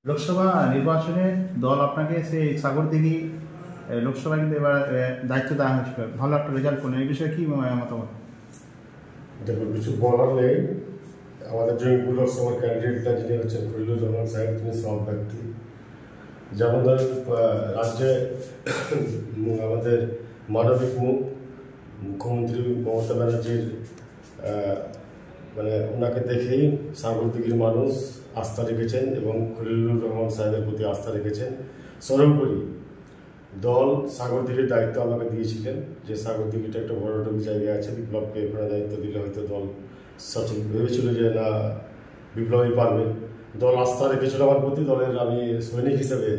লোকসভা নির্বাচনে দল আপনাকে সেই সাগরদিঘি লোকসভা কিন্তু এবার দায়িত্ব দেওয়া হয়েছিল, ভালো একটা রেজাল্ট করলেন, এই বিষয়ে কি মতামত? দেখুন, কিছু বলার নেই। আমাদের জয়পুর লোকসভার ক্যান্ডিডেটটা যিনি হচ্ছেন খলিলুর রহমান সাহেব, তিনি সব ব্যক্তি। যেমন ধরেন রাজ্যে আমাদের মানবিক মুখ্যমন্ত্রী মমতা ব্যানার্জির মানে ওনাকে দেখেই সাগরদিঘির মানুষ আস্থা রেখেছেন এবং খলিলুর রহমান সাহেবের প্রতি আস্থা রেখেছেন। সর্বোপরি দল সাগরদিঘির দায়িত্ব আমাকে দিয়েছিলেন, যে সাগরদিঘিটা একটা বড়টুকু জায়গায় আছে, বিপ্লবকে এখানে দায়িত্ব দিলে হয়তো দল সঠিক ভেবেছিল যে না, বিপ্লবই পারবে। দল আস্থা রেখেছিল আমার প্রতি। দলের আমি সৈনিক হিসেবে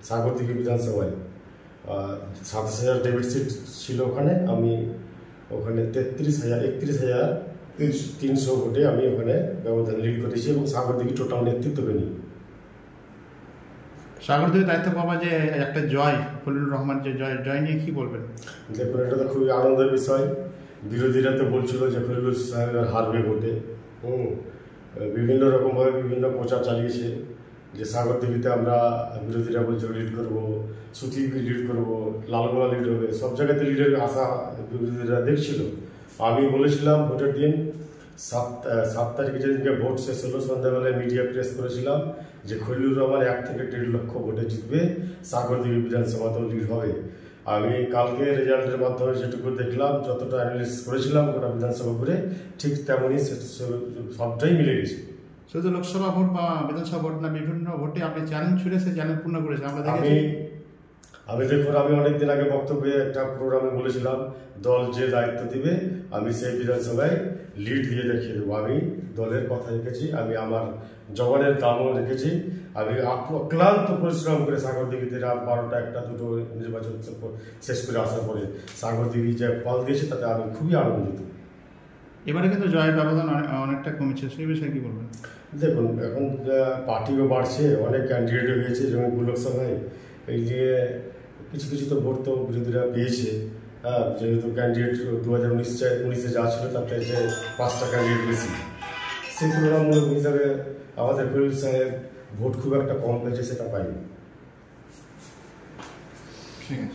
সাগরদিঘি বিধানসভায় 27,000 ডেবিট সিট ছিল ওখানে। আমি ওখানে 31,300 ভোটে আমি ওখানে ব্যবধান লিড করেছি এবং সাগরদিঘি টোটাল নেতৃত্বকে নিই। সাগরদিঘির দায়িত্ব পাওয়া যে একটা জয়, খলিলুর রহমান যে জয় নিয়ে কি বলবেন? দেখুন, এটা তো খুবই আনন্দের বিষয়। বিরোধীরা তো বলছিল যে খলিলুর সাহেব হারবে ভোটে। বিভিন্ন রকমভাবে বিভিন্ন প্রচার চালিয়েছে যে সাগরদিঘিতে আমরা, বিরোধীরা বলছে লিড করবো, সুতি লিড করবো, লালগোলা লিড হবে, সব জায়গাতে লিডের আশা বিরোধীরা দেখছিল। আমি বলেছিলাম ভোটের দিন 7 তারিখে যেদিনকে ভোট শেষ হলো, সন্ধ্যাবেলায় মিডিয়া প্রেস করেছিলাম যে খলিলুর রহমান 1 থেকে 1.5 লক্ষ ভোটে জিতবে, সাগরদিঘি বিধানসভাতেও লিড হবে। আমি কালকে রেজাল্টের মাধ্যমে যেটুকু দেখলাম, যতটা অ্যানালিসিস করেছিলাম গোটা বিধানসভা করে, ঠিক তেমনই সবটাই মিলে গেছে। শুধু লোকসভা ভোট বা বিধানসভা ভোট না, বিভিন্ন ভোটে আপনি চ্যালেঞ্জ ছুড়ে সে চ্যালেঞ্জ পূর্ণ করেছেন আমরা দেখেছি। আমি দেখুন, আমি অনেকদিন আগে বক্তব্যে একটা প্রোগ্রামে বলেছিলাম দল যে দায়িত্ব দিবে আমি সেই বিধানসভায় লিড দিয়ে দেখিয়ে দেবো। আমি দলের কথা রেখেছি, আমি আমার জবানের দামও রেখেছি। আমি অক্লান্ত পরিশ্রম করে সাগরদিঘিতে রাত 12টা 1টা 2টো নির্বাচন শেষ করে আসার পরে সাগরদিঘি যে ফল দিয়েছে তাতে আমি খুবই আনন্দিত। এবারে কিন্তু জয়ের ব্যবধান অনেকটা কমেছে, সেই বিষয়ে কি বলবেন? দেখুন, এখন পার্টিও বাড়ছে, অনেক ক্যান্ডিডেট হয়েছে যেমন লোকসভায়। এই যে কিছু কিছু তো ভোট তো বিরোধীরা পেয়েছে। যেহেতু ক্যান্ডিডেট 2019-এ যা ছিল তার থেকে 5টা ক্যান্ডিডেট বেশি, সেই তুলনামূলক হিসাবে আমাদের খলিল সাহেব ভোট খুব একটা কম পেয়েছে, সেটা পাইনি। ঠিক আছে।